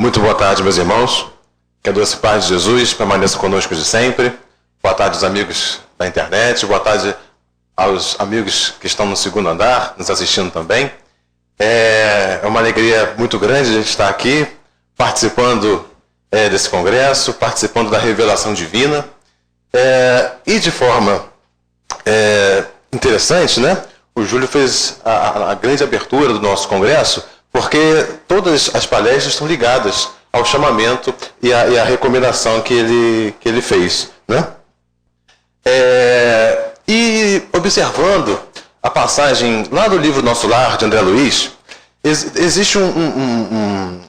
Muito boa tarde, meus irmãos. Que a doce paz de Jesus permaneça conosco de sempre. Boa tarde aos amigos da internet. Boa tarde aos amigos que estão no segundo andar, nos assistindo também. É uma alegria muito grande a gente estar aqui, participando desse congresso, participando da revelação divina. E de forma interessante, né? O Júlio fez a grande abertura do nosso congresso, porque todas as palestras estão ligadas ao chamamento e à recomendação que ele fez, né? E observando a passagem lá do livro Nosso Lar, de André Luiz, existe um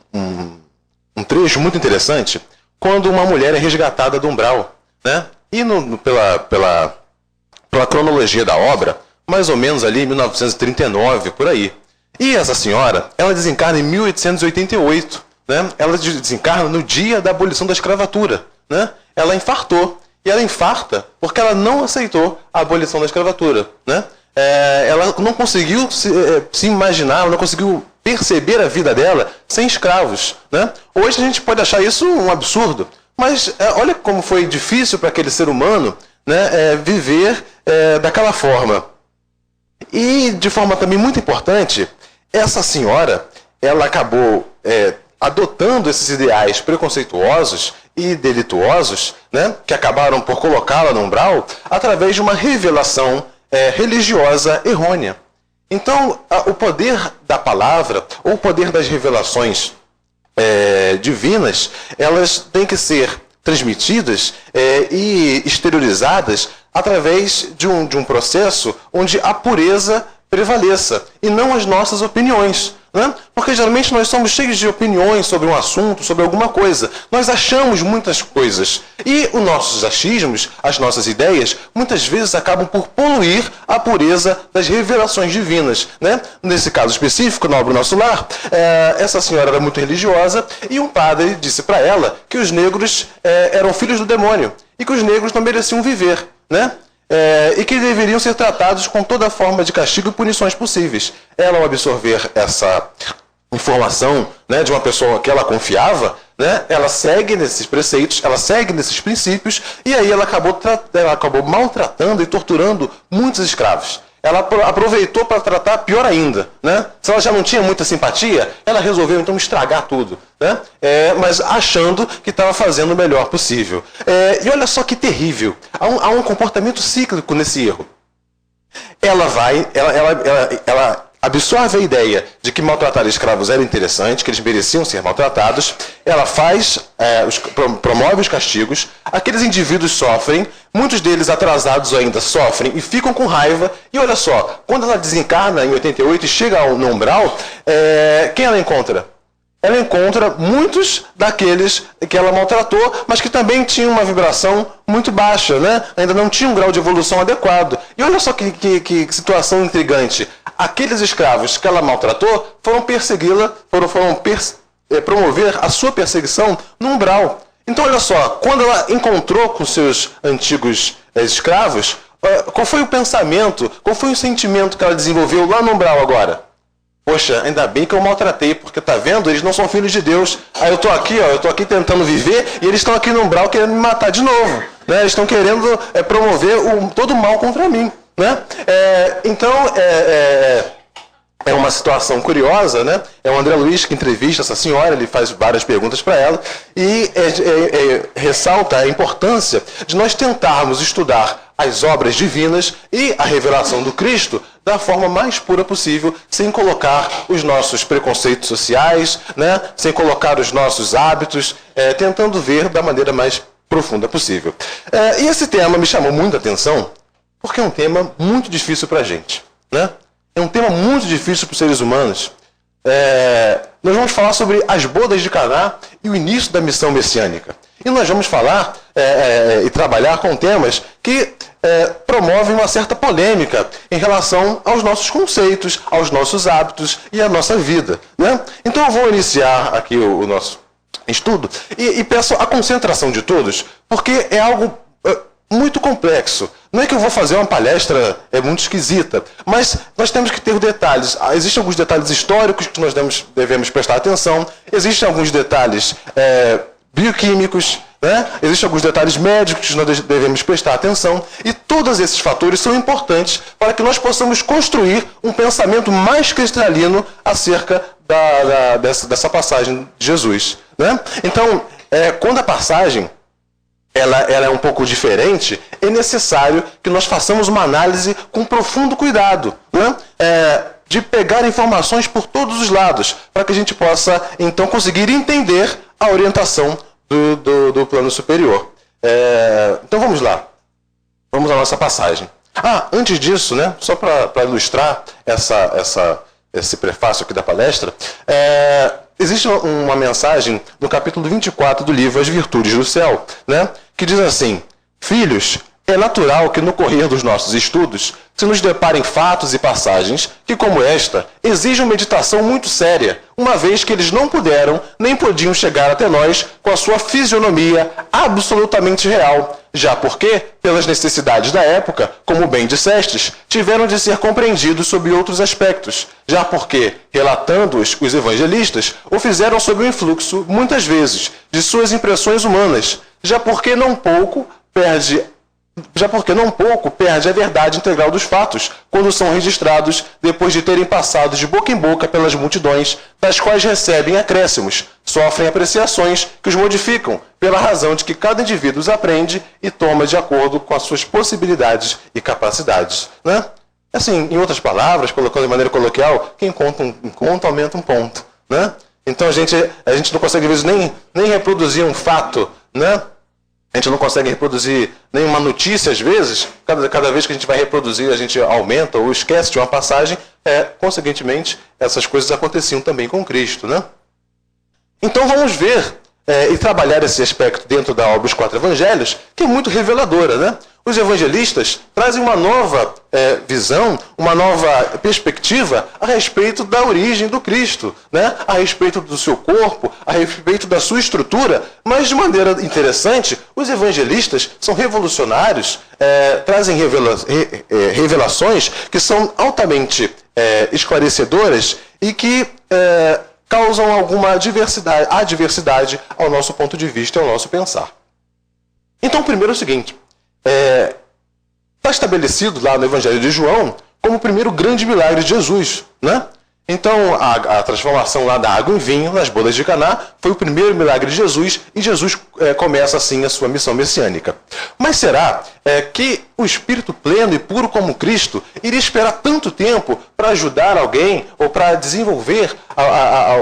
trecho muito interessante quando uma mulher é resgatada do umbral, né? E pela cronologia da obra, mais ou menos ali em 1939, por aí. E essa senhora, ela desencarna em 1888, né? Ela desencarna no dia da abolição da escravatura, né? Ela infartou. E ela infarta porque ela não aceitou a abolição da escravatura, né? Ela não conseguiu se imaginar, ela não conseguiu perceber a vida dela sem escravos, né? Hoje a gente pode achar isso um absurdo, mas olha como foi difícil para aquele ser humano, né, viver daquela forma. E de forma também muito importante, essa senhora, ela acabou adotando esses ideais preconceituosos e delituosos, né, que acabaram por colocá-la no umbral, através de uma revelação religiosa errônea. Então, o poder da palavra, ou o poder das revelações divinas, elas têm que ser transmitidas e exteriorizadas através de um processo onde a pureza prevaleça, e não as nossas opiniões, né? Porque geralmente nós somos cheios de opiniões sobre um assunto, sobre alguma coisa. Nós achamos muitas coisas. E os nossos achismos, as nossas ideias, muitas vezes acabam por poluir a pureza das revelações divinas, né? Nesse caso específico, na obra Nosso Lar, essa senhora era muito religiosa e um padre disse para ela que os negros eram filhos do demônio e que os negros não mereciam viver, né? E que deveriam ser tratados com toda forma de castigo e punições possíveis. Ela, ao absorver essa informação, né, de uma pessoa que ela confiava, né, ela segue nesses preceitos, ela segue nesses princípios, e aí ela acabou maltratando e torturando muitos escravos. Ela aproveitou para tratar pior ainda, né? Se ela já não tinha muita simpatia, ela resolveu então estragar tudo, né? Mas achando que estava fazendo o melhor possível. E olha só que terrível. Há um comportamento cíclico nesse erro. Ela absorve a ideia de que maltratar escravos era interessante, que eles mereciam ser maltratados. Ela promove os castigos. Aqueles indivíduos sofrem, muitos deles atrasados ainda sofrem e ficam com raiva. E olha só, quando ela desencarna em 88 e chega no umbral, quem ela encontra? Ela encontra muitos daqueles que ela maltratou, mas que também tinham uma vibração muito baixa, né? Ainda não tinham um grau de evolução adequado. E olha só que situação intrigante. Aqueles escravos que ela maltratou foram persegui-la, foram promover a sua perseguição no umbral. Então olha só, quando ela encontrou com seus antigos escravos, qual foi o pensamento, qual foi o sentimento que ela desenvolveu lá no umbral agora? Poxa, ainda bem que eu maltratei, porque tá vendo? Eles não são filhos de Deus. Aí eu tô aqui tentando viver, e eles estão aqui no umbral querendo me matar de novo, né? Eles estão querendo promover todo o mal contra mim, né? Então, é uma situação curiosa, né? É o André Luiz que entrevista essa senhora, ele faz várias perguntas para ela, e ressalta a importância de nós tentarmos estudar as obras divinas e a revelação do Cristo da forma mais pura possível, sem colocar os nossos preconceitos sociais, né? Sem colocar os nossos hábitos, tentando ver da maneira mais profunda possível. E esse tema me chamou muita atenção, porque é um tema muito difícil para a gente, né? É um tema muito difícil para os seres humanos. Nós vamos falar sobre as bodas de Caná e o início da missão messiânica. E nós vamos falar e trabalhar com temas que promovem uma certa polêmica em relação aos nossos conceitos, aos nossos hábitos e à nossa vida, né? Então eu vou iniciar aqui o nosso estudo e peço a concentração de todos, porque é algo muito complexo. Não é que eu vou fazer uma palestra muito esquisita, mas nós temos que ter detalhes. Existem alguns detalhes históricos que nós devemos prestar atenção, existem alguns detalhes bioquímicos, né? Existem alguns detalhes médicos que nós devemos prestar atenção, e todos esses fatores são importantes para que nós possamos construir um pensamento mais cristalino acerca dessa passagem de Jesus, né? Então, quando a passagem ela é um pouco diferente, é necessário que nós façamos uma análise com profundo cuidado, né? De pegar informações por todos os lados, para que a gente possa, então, conseguir entender a orientação do plano superior. Então, vamos lá. Vamos à nossa passagem. Antes disso, né, só para ilustrar esse prefácio aqui da palestra, existe uma mensagem no capítulo 24 do livro As Virtudes do Céu, né, que diz assim: filhos, é natural que no correr dos nossos estudos se nos deparem fatos e passagens que, como esta, exijam meditação muito séria, uma vez que eles não puderam nem podiam chegar até nós com a sua fisionomia absolutamente real, já porque, pelas necessidades da época, como bem dissestes, tiveram de ser compreendidos sob outros aspectos, já porque, relatando-os os evangelistas, o fizeram sob o influxo, muitas vezes, de suas impressões humanas, já porque não pouco perde a verdade integral dos fatos, quando são registrados depois de terem passado de boca em boca pelas multidões, das quais recebem acréscimos, sofrem apreciações que os modificam, pela razão de que cada indivíduo os aprende e toma de acordo com as suas possibilidades e capacidades, né? Assim, em outras palavras, colocando de maneira coloquial, quem conta um conto aumenta um ponto, né? Então a gente não consegue, às vezes, nem reproduzir um fato, né? A gente não consegue reproduzir nenhuma notícia, às vezes. Cada vez que a gente vai reproduzir, a gente aumenta ou esquece de uma passagem. Consequentemente, essas coisas aconteciam também com Cristo, né? Então vamos ver e trabalhar esse aspecto dentro da obra Os Quatro Evangelhos, que é muito reveladora, né? Os evangelistas trazem uma nova visão, uma nova perspectiva a respeito da origem do Cristo, né? A respeito do seu corpo, a respeito da sua estrutura, mas de maneira interessante, os evangelistas são revolucionários, trazem revelações que são altamente esclarecedoras e que causam alguma adversidade ao nosso ponto de vista e ao nosso pensar. Então, primeiro é o seguinte: está estabelecido lá no Evangelho de João como o primeiro grande milagre de Jesus, né? Então, a transformação lá da água em vinho nas bodas de Caná foi o primeiro milagre de Jesus, e Jesus começa assim a sua missão messiânica. Mas será que o Espírito pleno e puro como Cristo iria esperar tanto tempo para ajudar alguém ou para desenvolver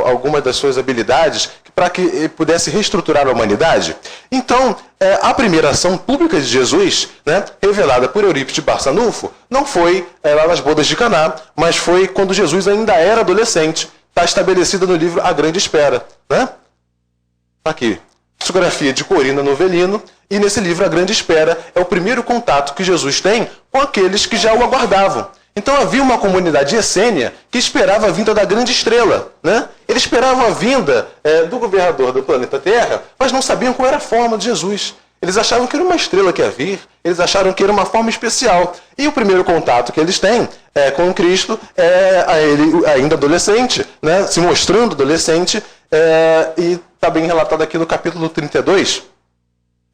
alguma das suas habilidades para que ele pudesse reestruturar a humanidade? Então, a primeira ação pública de Jesus, né, revelada por Eurípides de Barçanufo, não foi lá nas bodas de Caná, mas foi quando Jesus ainda era adolescente. Está estabelecida no livro A Grande Espera, né? Aqui, psicografia de Corina Novelino, e nesse livro A Grande Espera é o primeiro contato que Jesus tem com aqueles que já o aguardavam. Então havia uma comunidade essênia que esperava a vinda da grande estrela, né? Eles esperavam a vinda do governador do planeta Terra, mas não sabiam qual era a forma de Jesus. Eles achavam que era uma estrela que ia vir, eles acharam que era uma forma especial. E o primeiro contato que eles têm com Cristo ele ainda adolescente, né? Se mostrando adolescente, e está bem relatado aqui no capítulo 32,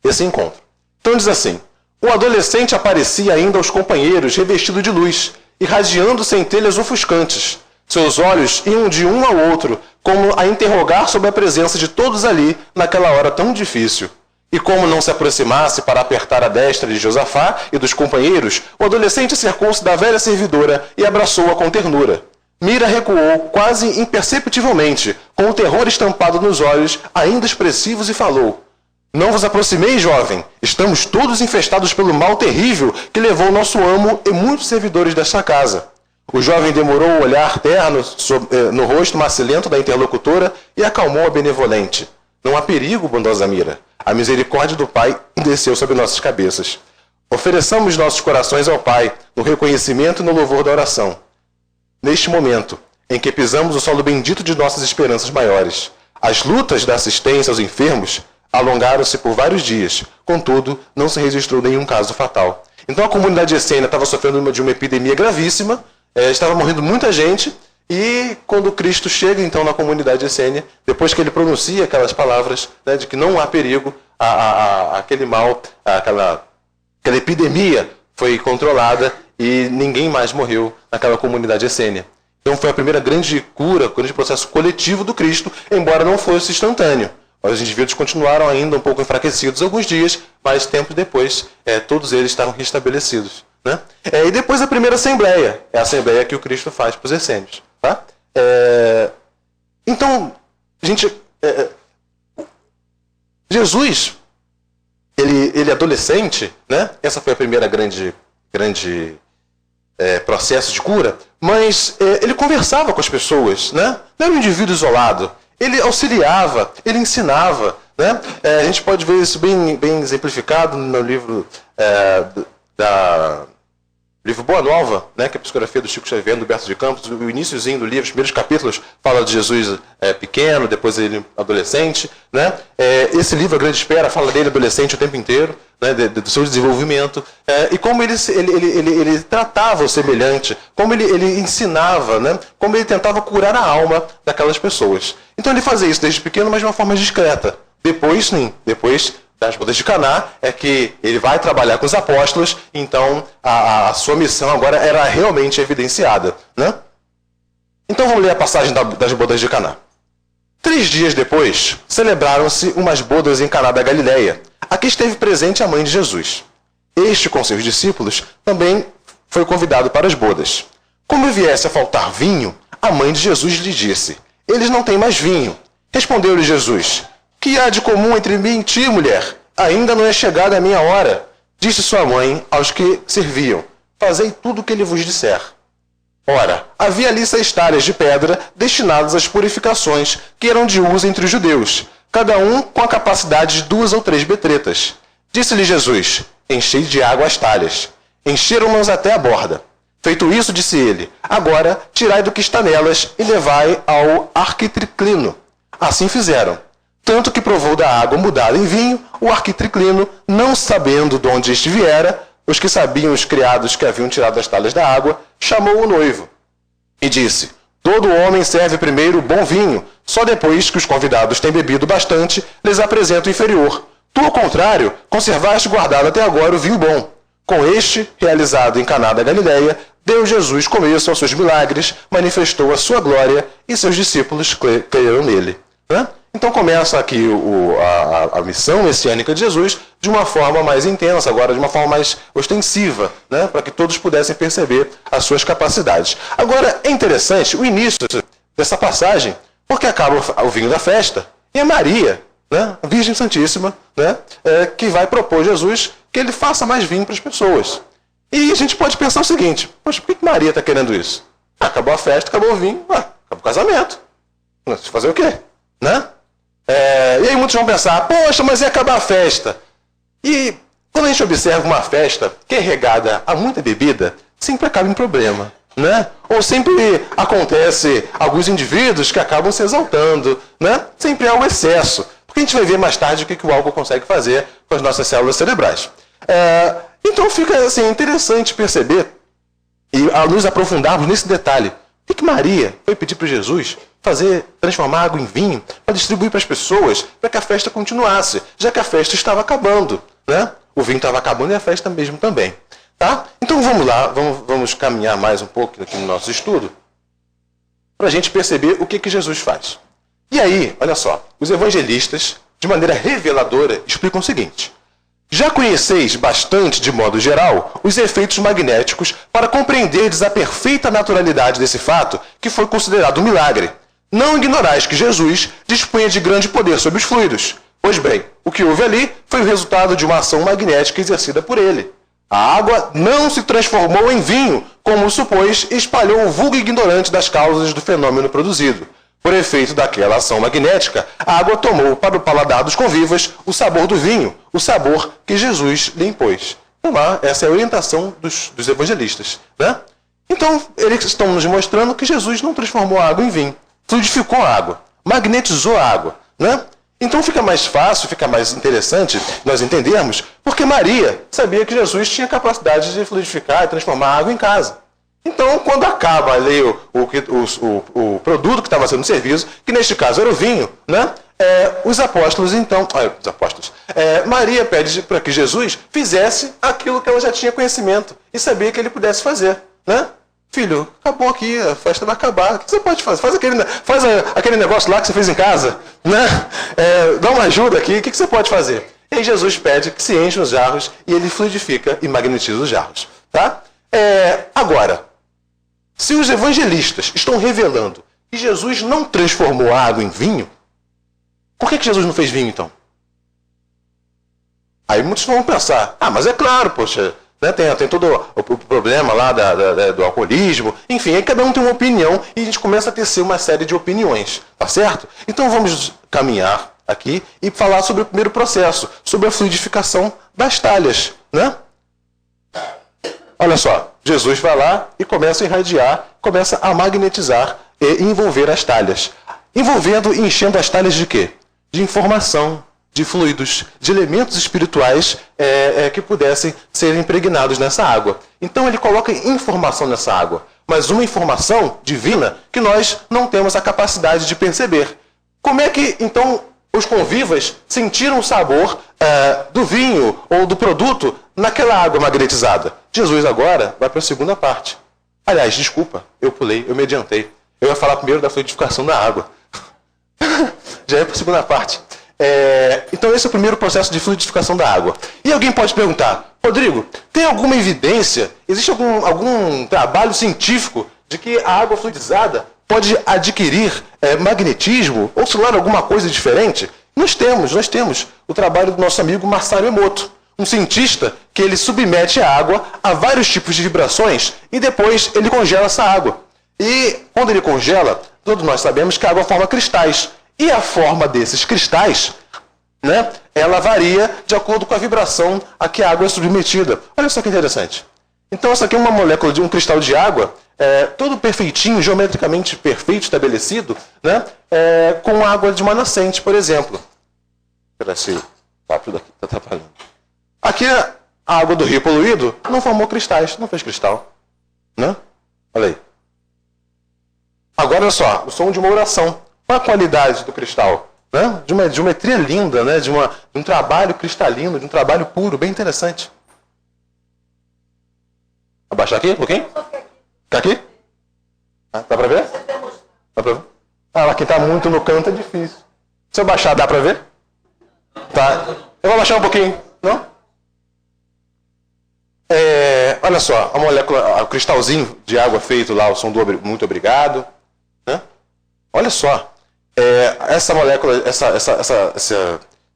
esse encontro. Então diz assim: o adolescente aparecia ainda aos companheiros revestido de luz, irradiando centelhas ofuscantes. Seus olhos iam de um ao outro, como a interrogar sobre a presença de todos ali, naquela hora tão difícil. E como não se aproximasse para apertar a destra de Josafá e dos companheiros, o adolescente cercou-se da velha servidora e abraçou-a com ternura. Mira recuou, quase imperceptivelmente, com o terror estampado nos olhos, ainda expressivos, e falou: não vos aproximeis, jovem. Estamos todos infestados pelo mal terrível que levou nosso amo e muitos servidores desta casa. O jovem demorou o olhar terno no rosto macilento da interlocutora e acalmou a benevolente. Não há perigo, bondosa Mira. A misericórdia do Pai desceu sobre nossas cabeças. Ofereçamos nossos corações ao Pai, no reconhecimento e no louvor da oração. Neste momento, em que pisamos o solo bendito de nossas esperanças maiores, as lutas da assistência aos enfermos alongaram-se por vários dias, contudo, não se registrou nenhum caso fatal. Então a comunidade essênia estava sofrendo de uma epidemia gravíssima, estava morrendo muita gente, e quando Cristo chega então na comunidade essênia, depois que ele pronuncia aquelas palavras, né, de que não há perigo, aquele mal, aquela epidemia foi controlada e ninguém mais morreu naquela comunidade essênia. Então foi a primeira grande cura, o grande processo coletivo do Cristo, embora não fosse instantâneo. Os indivíduos continuaram ainda um pouco enfraquecidos alguns dias, mas tempo depois todos eles estavam restabelecidos. Né? E depois a primeira assembleia, é a assembleia que o Cristo faz para os essênios. Tá? Então, gente, Jesus, ele adolescente, né? Essa foi a primeira grande processo de cura, mas ele conversava com as pessoas, né? Não era um indivíduo isolado. Ele auxiliava, ele ensinava. Né? A gente pode ver isso bem exemplificado no livro livro Boa Nova, né, que é a psicografia do Chico Xavier, do Humberto de Campos. O iniciozinho do livro, os primeiros capítulos, fala de Jesus pequeno, depois ele adolescente. Né? Esse livro, A Grande Espera, fala dele adolescente o tempo inteiro, né, do seu desenvolvimento, e como ele tratava o semelhante, como ele ensinava, né, como ele tentava curar a alma daquelas pessoas. Então ele fazia isso desde pequeno, mas de uma forma discreta. Depois das bodas de Caná, é que ele vai trabalhar com os apóstolos, então a sua missão agora era realmente evidenciada. Né? Então vamos ler a passagem das bodas de Caná. 3 dias depois, celebraram-se umas bodas em Caná da Galileia. Aqui esteve presente a mãe de Jesus. Este, com seus discípulos, também foi convidado para as bodas. Como viesse a faltar vinho, a mãe de Jesus lhe disse: eles não têm mais vinho. Respondeu-lhe Jesus: que há de comum entre mim e ti, mulher? Ainda não é chegada a minha hora. Disse sua mãe aos que serviam: fazei tudo o que ele vos disser. Ora, havia ali 6 talhas de pedra destinadas às purificações, que eram de uso entre os judeus, cada um com a capacidade de 2 ou 3 betretas. Disse-lhe Jesus: enchei de água as talhas. Encheram-nas até a borda. Feito isso, disse ele: agora tirai do que está nelas e levai ao arquitriclino. Assim fizeram. Tanto que provou da água mudada em vinho, o arquitriclino, não sabendo de onde este viera, os que sabiam, os criados que haviam tirado as talhas da água, chamou o noivo e disse: todo homem serve primeiro o bom vinho, só depois que os convidados têm bebido bastante, lhes apresenta o inferior. Tu, ao contrário, conservaste guardado até agora o vinho bom. Com este, realizado em Caná da Galileia, deu Jesus começo aos seus milagres, manifestou a sua glória e seus discípulos creram nele. Né? Então começa aqui a missão messiânica de Jesus de uma forma mais intensa, agora de uma forma mais ostensiva, né? Para que todos pudessem perceber as suas capacidades. Agora, é interessante o início dessa passagem, porque acaba o vinho da festa, e é Maria, né? A Virgem Santíssima, né? Que vai propor a Jesus que ele faça mais vinho para as pessoas. E a gente pode pensar o seguinte: poxa, por que Maria está querendo isso? Acabou a festa, acabou o vinho, acabou o casamento. Fazer o quê? Né? E aí muitos vão pensar: poxa, mas ia acabar a festa. E quando a gente observa uma festa que é regada a muita bebida, sempre acaba em problema. Né? Ou sempre acontece alguns indivíduos que acabam se exaltando. Né? Sempre há o excesso. Porque a gente vai ver mais tarde o que o álcool consegue fazer com as nossas células cerebrais. Então fica assim, interessante perceber e nos aprofundarmos nesse detalhe. O que Maria foi pedir para Jesus transformar água em vinho para distribuir para as pessoas, para que a festa continuasse, já que a festa estava acabando. Né? O vinho estava acabando e a festa mesmo também. Tá? Então vamos lá, vamos caminhar mais um pouco aqui no nosso estudo para a gente perceber o que Jesus faz. E aí, olha só, os evangelistas, de maneira reveladora, explicam o seguinte: já conheceis bastante, de modo geral, os efeitos magnéticos para compreenderdes a perfeita naturalidade desse fato, que foi considerado um milagre. Não ignorais que Jesus dispunha de grande poder sobre os fluidos. Pois bem, o que houve ali foi o resultado de uma ação magnética exercida por ele. A água não se transformou em vinho, como supôs, e espalhou o vulgo ignorante das causas do fenômeno produzido. Por efeito daquela ação magnética, a água tomou para o paladar dos convivas o sabor do vinho, o sabor que Jesus lhe impôs. Essa é a orientação dos evangelistas. Né? Então, eles estão nos mostrando que Jesus não transformou a água em vinho, fluidificou a água, magnetizou a água. Né? Então fica mais fácil, fica mais interessante nós entendermos, porque Maria sabia que Jesus tinha capacidade de fluidificar e transformar a água em casa. Então, quando acaba ali o produto que estava sendo servido, que neste caso era o vinho, né? Os apóstolos, então... Maria pede para que Jesus fizesse aquilo que ela já tinha conhecimento e sabia que ele pudesse fazer, né? Filho, acabou aqui, a festa vai acabar. O que você pode fazer? Faz aquele negócio lá que você fez em casa, né? Dá uma ajuda aqui, o que você pode fazer? E aí Jesus pede que se enchem os jarros e ele fluidifica e magnetiza os jarros, tá? Agora, se os evangelistas estão revelando que Jesus não transformou a água em vinho, por que Jesus não fez vinho então? Aí muitos vão pensar, mas é claro, poxa, né, tem todo o problema lá do alcoolismo, enfim, aí cada um tem uma opinião e a gente começa a tecer uma série de opiniões, tá certo? Então vamos caminhar aqui e falar sobre o primeiro processo, sobre a fluidificação das talhas, né? Olha só, Jesus vai lá e começa a irradiar, começa a magnetizar e envolver as talhas. Envolvendo e enchendo as talhas de quê? De informação, de fluidos, de elementos espirituais que pudessem ser impregnados nessa água. Então ele coloca informação nessa água, mas uma informação divina que nós não temos a capacidade de perceber. Como é que, então, os convivas sentiram o sabor do vinho ou do produto naquela água magnetizada? Jesus agora vai para a segunda parte. Aliás, desculpa, eu pulei, eu me adiantei. Eu ia falar primeiro da fluidificação da água. Já é para a segunda parte. Então esse é o primeiro processo de fluidificação da água. E alguém pode perguntar, Rodrigo, tem alguma evidência, existe algum trabalho científico de que a água fluidizada pode adquirir magnetismo ou, sei lá, alguma coisa diferente? Nós temos o trabalho do nosso amigo Masaru Emoto, um cientista que ele submete a água a vários tipos de vibrações e depois ele congela essa água. E quando ele congela, todos nós sabemos que a água forma cristais. E a forma desses cristais, né, ela varia de acordo com a vibração a que a água é submetida. Olha só que interessante. Então essa aqui é uma molécula de um cristal de água, todo perfeitinho, geometricamente perfeito, estabelecido, né, com água de uma nascente, por exemplo. Espera esse papo daqui, está atrapalhando. Aqui a água do rio poluído não formou cristais, não fez cristal. Né? Olha aí. Agora olha só, o som de uma oração. Qual a qualidade do cristal? Né? De uma geometria linda, né? de um trabalho cristalino, de um trabalho puro, bem interessante. Abaixar aqui um pouquinho? Tá aqui? Dá para ver? Dá para ver? Lá quem está muito no canto é difícil. Se eu baixar, dá para ver? Tá. Eu vou baixar um pouquinho. Não? Olha só, a molécula, o cristalzinho de água feito lá, o som do muito obrigado. Né? Olha só. Essa molécula,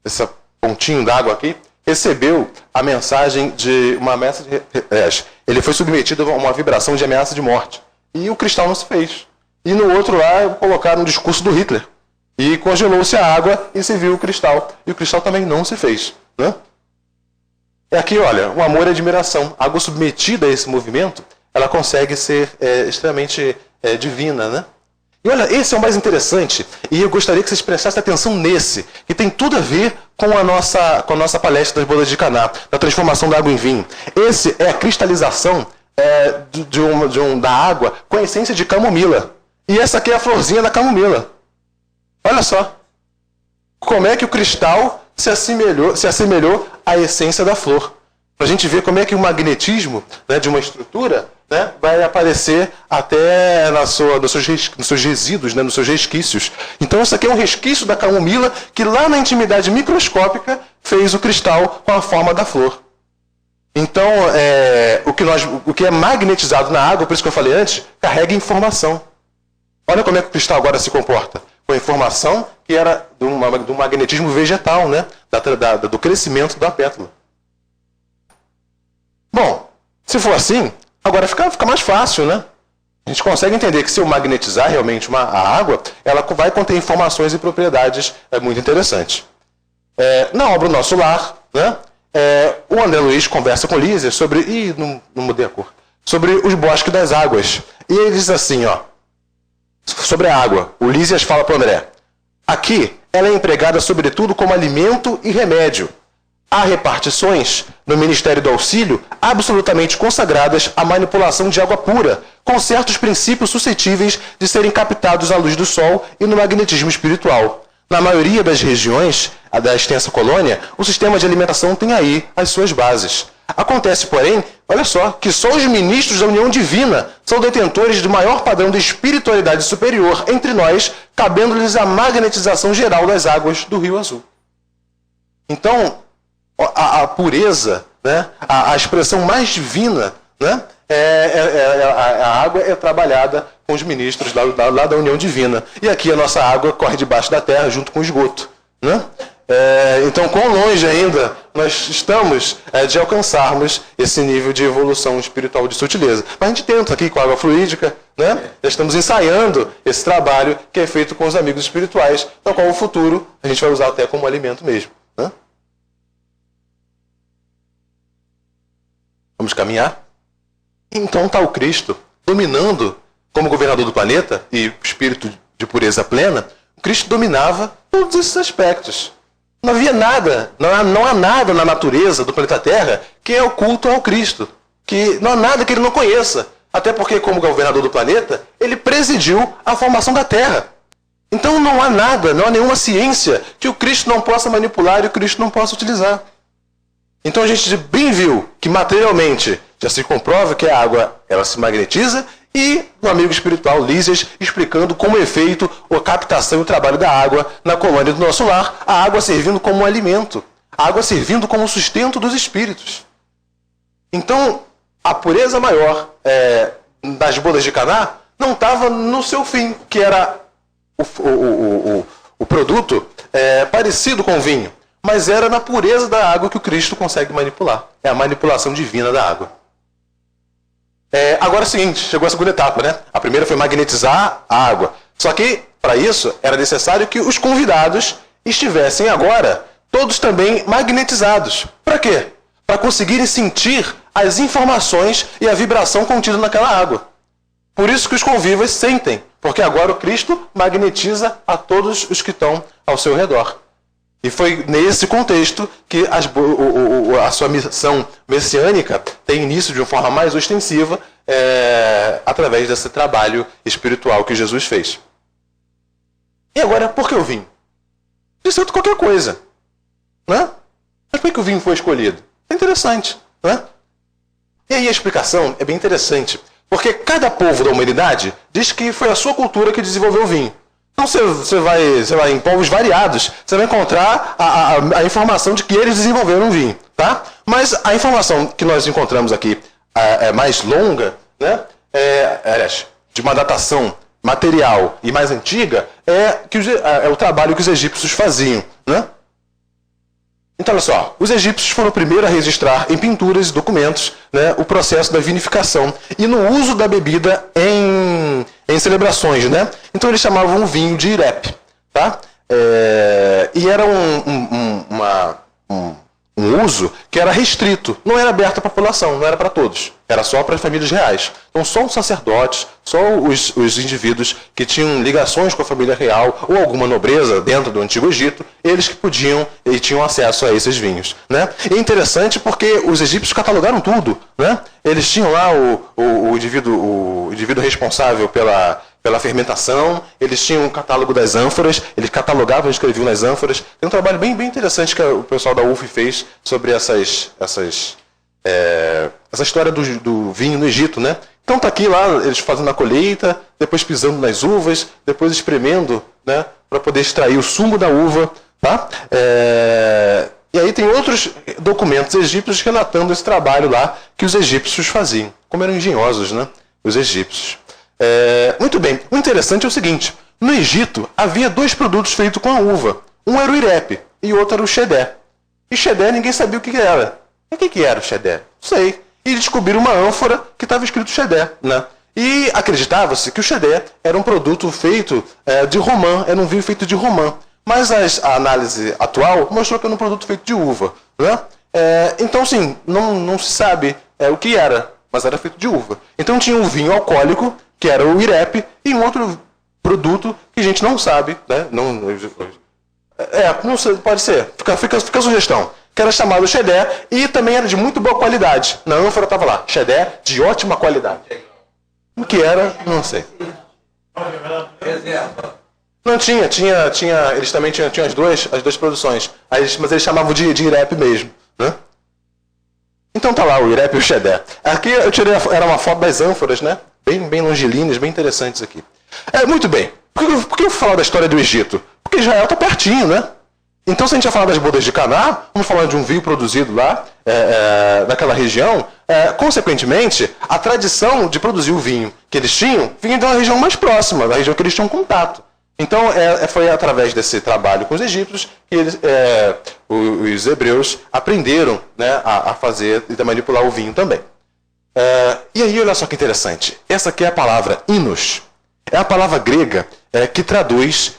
esse pontinho d'água aqui, recebeu a mensagem de uma ameaça de... ele foi submetido a uma vibração de ameaça de morte. E o cristal não se fez. E no outro lá, colocaram um discurso do Hitler. E congelou-se a água e se viu o cristal. E o cristal também não se fez. Né? Aqui, olha, o amor e admiração. A água submetida a esse movimento, ela consegue ser extremamente divina, né? E olha, esse é o mais interessante, e eu gostaria que vocês prestassem atenção nesse, que tem tudo a ver com a nossa palestra das bodas de Caná, da transformação da água em vinho. Esse é a cristalização da água com a essência de camomila. E essa aqui é a florzinha da camomila. Olha só. Como é que o cristal se assemelhou à essência da flor. Para a gente ver como é que o magnetismo, né, de uma estrutura, né, vai aparecer até nos seus resíduos, né, nos seus resquícios. Então isso aqui é um resquício da camomila que lá na intimidade microscópica fez o cristal com a forma da flor. Então o que é magnetizado na água, por isso que eu falei antes, carrega informação. Olha como é que o cristal agora se comporta. Com a informação que era do magnetismo vegetal, né, do crescimento da pétala. Bom, se for assim, agora fica mais fácil, né? A gente consegue entender que se eu magnetizar realmente a água, ela vai conter informações e propriedades muito interessantes. Na obra Nosso Lar, né, o André Luiz conversa com Lísia sobre... não mudei a cor. Sobre os bosques das águas. E ele diz assim, ó, sobre a água. O Lísias fala para o André, aqui ela é empregada sobretudo como alimento e remédio. Há repartições no Ministério do Auxílio absolutamente consagradas à manipulação de água pura, com certos princípios suscetíveis de serem captados à luz do sol e no magnetismo espiritual. Na maioria das regiões da extensa colônia, o sistema de alimentação tem aí as suas bases. Acontece, porém, olha só, que só os ministros da união divina são detentores de maior padrão de espiritualidade superior entre nós, cabendo-lhes a magnetização geral das águas do Rio Azul. Então, a pureza, né, a expressão mais divina, né, a água é trabalhada com os ministros lá da união divina. E aqui a nossa água corre debaixo da terra junto com o esgoto. Né? Então, quão longe ainda nós estamos de alcançarmos esse nível de evolução espiritual de sutileza. Mas a gente tenta aqui com a água fluídica, né? Já estamos ensaiando esse trabalho que é feito com os amigos espirituais, no qual o futuro a gente vai usar até como alimento mesmo. Né? Vamos caminhar? Então está o Cristo dominando como governador do planeta e espírito de pureza plena. O Cristo dominava todos esses aspectos. Não havia nada, não há nada na natureza do planeta Terra que é oculto ao Cristo. Que não há nada que ele não conheça. Até porque, como governador do planeta, ele presidiu a formação da Terra. Então não há nada, não há nenhuma ciência que o Cristo não possa manipular e o Cristo não possa utilizar. Então a gente bem viu que materialmente já se comprova que a água ela se magnetiza e o amigo espiritual Lísias explicando como é feito a captação e o trabalho da água na colônia do nosso lar, a água servindo como um alimento, a água servindo como sustento dos espíritos. Então, a pureza maior das bodas de Caná não estava no seu fim, que era o produto parecido com o vinho, mas era na pureza da água que o Cristo consegue manipular. É a manipulação divina da água. Agora é o seguinte, chegou a segunda etapa, né? A primeira foi magnetizar a água. Só que, para isso, era necessário que os convidados estivessem agora todos também magnetizados. Para quê? Para conseguirem sentir as informações e a vibração contida naquela água. Por isso que os convivas sentem, porque agora o Cristo magnetiza a todos os que estão ao seu redor. E foi nesse contexto que a sua missão messiânica tem início de uma forma mais ostensiva através desse trabalho espiritual que Jesus fez. E agora, por que o vinho? Isso é qualquer coisa. Né? Mas por que o vinho foi escolhido? É interessante. Né? E aí a explicação é bem interessante. Porque cada povo da humanidade diz que foi a sua cultura que desenvolveu o vinho. Então você vai em povos variados, você vai encontrar a informação de que eles desenvolveram o vinho. Tá? Mas a informação que nós encontramos aqui mais longa, né, de uma datação material e mais antiga, é o trabalho que os egípcios faziam. Né? Então, olha só, os egípcios foram o primeiro a registrar em pinturas e documentos, né, o processo da vinificação e no uso da bebida em celebrações. Né? Então, eles chamavam o vinho de irep. Tá? E era um uso que era restrito, não era aberto à população, não era para todos, era só para as famílias reais. Então só os sacerdotes, só os indivíduos que tinham ligações com a família real ou alguma nobreza dentro do Antigo Egito, eles que podiam e tinham acesso a esses vinhos. Né? E é interessante porque os egípcios catalogaram tudo. Né? Eles tinham lá o indivíduo responsável pela fermentação, eles tinham um catálogo das ânforas, eles catalogavam e escreviam nas ânforas. Tem um trabalho bem interessante que o pessoal da UF fez sobre essa história do vinho no Egito. Né? Então está aqui lá, eles fazendo a colheita, depois pisando nas uvas, depois espremendo, né, para poder extrair o sumo da uva. Tá? E aí tem outros documentos egípcios relatando esse trabalho lá que os egípcios faziam. Como eram engenhosos, né, os egípcios. Muito bem, o interessante é o seguinte, no Egito havia dois produtos feitos com a uva. Um era o irep e o outro era o xedé. E xedé ninguém sabia o que era. E o que era o xedé? Não sei. E descobriram uma ânfora que estava escrito xedé. Né? E acreditava-se que o xedé era um produto feito de romã, era um vinho feito de romã. Mas a análise atual mostrou que era um produto feito de uva. Né? Então, sim, não se sabe o que era, mas era feito de uva. Então tinha um vinho alcoólico, que era o irep, e um outro produto que a gente não sabe, né? Não sei, pode ser. Fica a sugestão. Que era chamado Chedé e também era de muito boa qualidade. Na ânfora estava lá, Chedé de ótima qualidade. O que era, não sei. Não tinha, eles também tinham as duas produções. Mas eles chamavam de IREP mesmo, né? Então tá lá o IREP e o Chedé. Aqui eu tirei, era uma foto das ânforas, né? Bem longilíneas, bem interessantes aqui. Muito bem. Por que eu vou falar da história do Egito? Porque Israel está pertinho, né? Então, se a gente vai falar das bodas de Caná, vamos falar de um vinho produzido lá, naquela região. Consequentemente, a tradição de produzir o vinho que eles tinham vinha da região mais próxima, da região que eles tinham contato. Então, foi através desse trabalho com os egípcios que os hebreus aprenderam, né, a fazer e a manipular o vinho também. E aí, olha só que interessante. Essa aqui é a palavra inos. É a palavra grega que traduz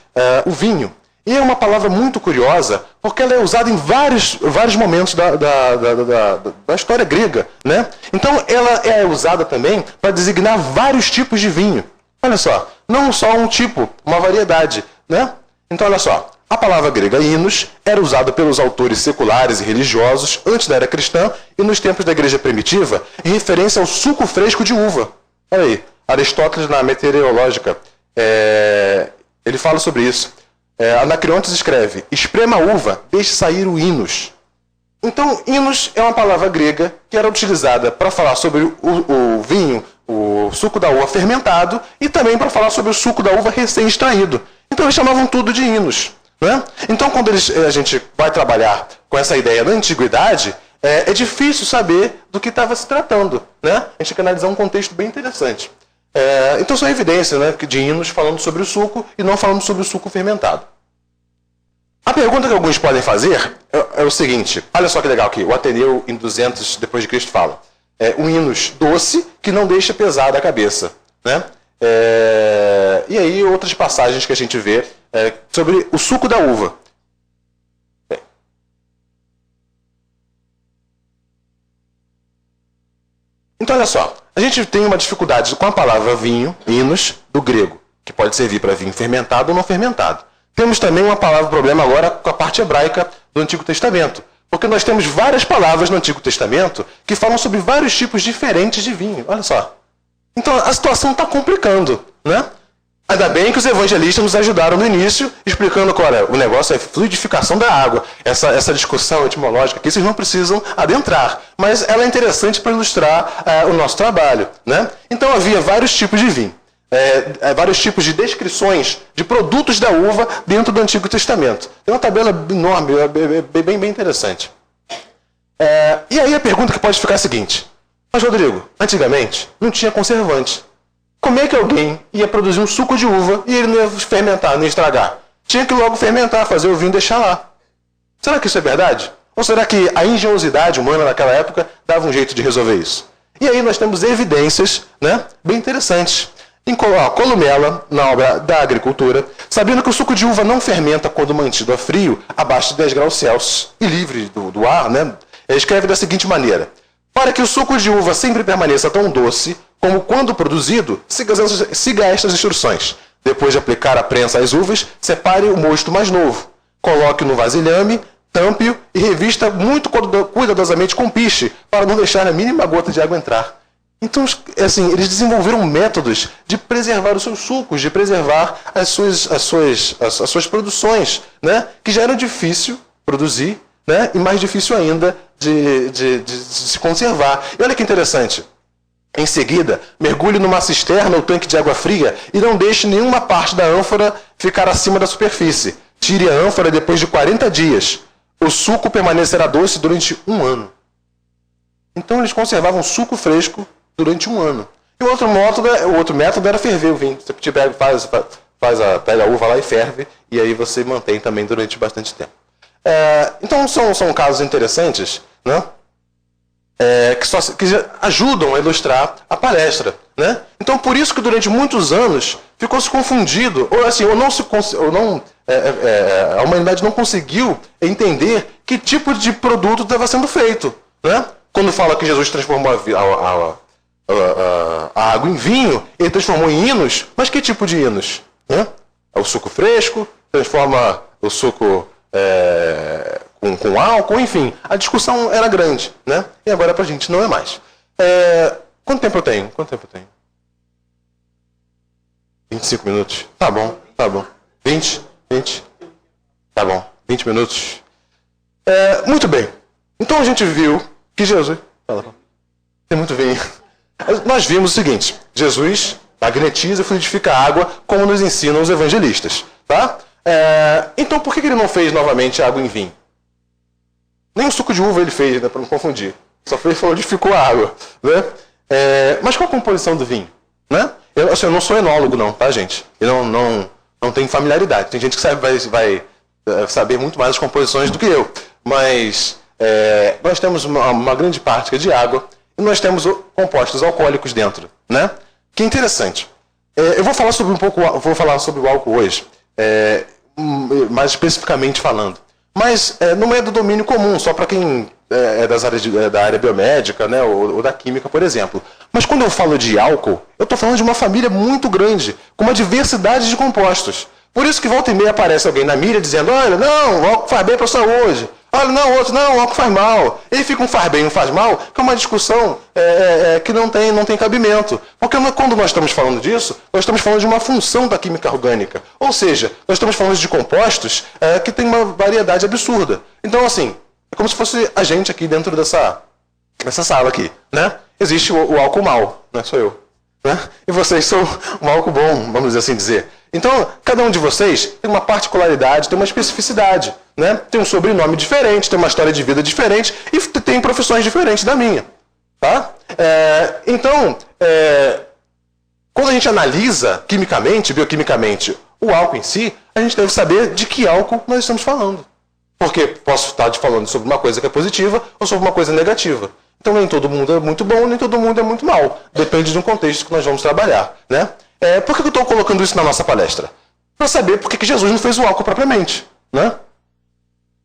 o vinho. E é uma palavra muito curiosa, porque ela é usada em vários momentos da história grega, né? Então, ela é usada também para designar vários tipos de vinho. Olha só, não só um tipo, uma variedade, né? Então, olha só, a palavra grega inos era usada pelos autores seculares e religiosos antes da era cristã e nos tempos da igreja primitiva, em referência ao suco fresco de uva. Olha aí, Aristóteles, na Meteorológica, ele fala sobre isso. Anacreontes escreve: esprema a uva, deixe sair o inos. Então, inos é uma palavra grega que era utilizada para falar sobre o vinho, o suco da uva fermentado, e também para falar sobre o suco da uva recém-extraído. Então, eles chamavam tudo de inos, né? Então, quando a gente vai trabalhar com essa ideia da antiguidade, é difícil saber do que estava se tratando, né? A gente tem que analisar um contexto bem interessante. Então são evidências, né, de hinos falando sobre o suco e não falando sobre o suco fermentado. A pergunta que alguns podem fazer é o seguinte: olha só que legal aqui, o Ateneu em 200 depois de Cristo fala, um hinos doce que não deixa pesada a cabeça, né? E aí outras passagens que a gente vê sobre o suco da uva. Então olha só, a gente tem uma dificuldade com a palavra vinho, hinos, do grego, que pode servir para vinho fermentado ou não fermentado. Temos também uma palavra problema agora com a parte hebraica do Antigo Testamento, porque nós temos várias palavras no Antigo Testamento que falam sobre vários tipos diferentes de vinho. Olha só. Então a situação está complicando, né? Ainda bem que os evangelistas nos ajudaram no início, explicando que, olha, o negócio é fluidificação da água. Essa discussão etimológica aqui, vocês não precisam adentrar. Mas ela é interessante para ilustrar o nosso trabalho, né? Então havia vários tipos de vinho. Vários tipos de descrições de produtos da uva dentro do Antigo Testamento. Tem uma tabela enorme, bem interessante. E aí a pergunta que pode ficar é a seguinte: mas Rodrigo, antigamente não tinha conservante. Como é que alguém ia produzir um suco de uva e ele não ia fermentar, não ia estragar? Tinha que logo fermentar, fazer o vinho e deixar lá. Será que isso é verdade? Ou será que a engenhosidade humana naquela época dava um jeito de resolver isso? E aí nós temos evidências, né, bem interessantes. Em Columela, na obra da Agricultura, sabendo que o suco de uva não fermenta quando mantido a frio, abaixo de 10 graus Celsius e livre do ar, né, ele escreve da seguinte maneira: para que o suco de uva sempre permaneça tão doce como quando produzido, siga estas instruções. Depois de aplicar a prensa às uvas, separe o mosto mais novo. Coloque-o no vasilhame, tampe-o e revista muito cuidadosamente com piche, para não deixar a mínima gota de água entrar. Então, assim, eles desenvolveram métodos de preservar os seus sucos, de preservar as suas produções, né? Que já era difícil produzir, né? E mais difícil ainda de se conservar. E olha que interessante. Em seguida, mergulhe numa cisterna ou tanque de água fria e não deixe nenhuma parte da ânfora ficar acima da superfície. Tire a ânfora depois de 40 dias. O suco permanecerá doce durante 1 ano. Então eles conservavam suco fresco durante 1 ano. E o outro método era ferver o vinho. Você pega a uva lá e ferve, e aí você mantém também durante bastante tempo. Então são casos interessantes, né? Que ajudam a ilustrar a palestra, né? Então, por isso que durante muitos anos ficou se confundido, a humanidade não conseguiu entender que tipo de produto estava sendo feito, né? Quando fala que Jesus transformou a água em vinho, ele transformou em hinos, mas que tipo de hinos? Né? É o suco fresco, transforma o suco com álcool, enfim. A discussão era grande, né? E agora pra gente não é mais. Quanto tempo eu tenho? 25 minutos? Tá bom. 20? Tá bom, 20 minutos. Muito bem. Então a gente viu que Jesus... Tem muito vinho. Nós vimos o seguinte: Jesus magnetiza e fluidifica a água, como nos ensinam os evangelistas. Tá? Então por que ele não fez novamente água em vinho? Nem o suco de uva ele fez, né, para não confundir. Só fluidificou a água. Né? Mas qual a composição do vinho? Né? Eu não sou enólogo não, tá, gente? Eu não tenho familiaridade. Tem gente que vai saber muito mais as composições do que eu. Mas nós temos uma grande parte que é de água e nós temos compostos alcoólicos dentro, né? Que é interessante. Eu vou falar sobre o álcool hoje, mais especificamente falando. Mas não é do domínio comum, só para quem é da área biomédica, né, ou da química, por exemplo. Mas quando eu falo de álcool, eu estou falando de uma família muito grande, com uma diversidade de compostos. Por isso que volta e meia aparece alguém na mídia dizendo: olha, não, o álcool faz bem para a saúde. Olha, não, outro, não, o álcool faz mal. Ele fica um faz bem, um faz mal, que é uma discussão que não tem cabimento. Porque quando nós estamos falando disso, nós estamos falando de uma função da química orgânica. Ou seja, nós estamos falando de compostos que tem uma variedade absurda. Então, assim, é como se fosse a gente aqui dentro dessa sala aqui, né? Existe o álcool mau, não sou eu. Né? E vocês são um álcool bom, vamos assim dizer. Então, cada um de vocês tem uma particularidade, tem uma especificidade, né? Tem um sobrenome diferente, tem uma história de vida diferente e tem profissões diferentes da minha. Tá? Então, quando a gente analisa quimicamente, bioquimicamente, o álcool em si, a gente deve saber de que álcool nós estamos falando. Porque posso estar falando sobre uma coisa que é positiva ou sobre uma coisa negativa. Então, nem todo mundo é muito bom, nem todo mundo é muito mal. Depende de um contexto que nós vamos trabalhar. Né? Por que eu estou colocando isso na nossa palestra? Para saber por que Jesus não fez o álcool propriamente. Né?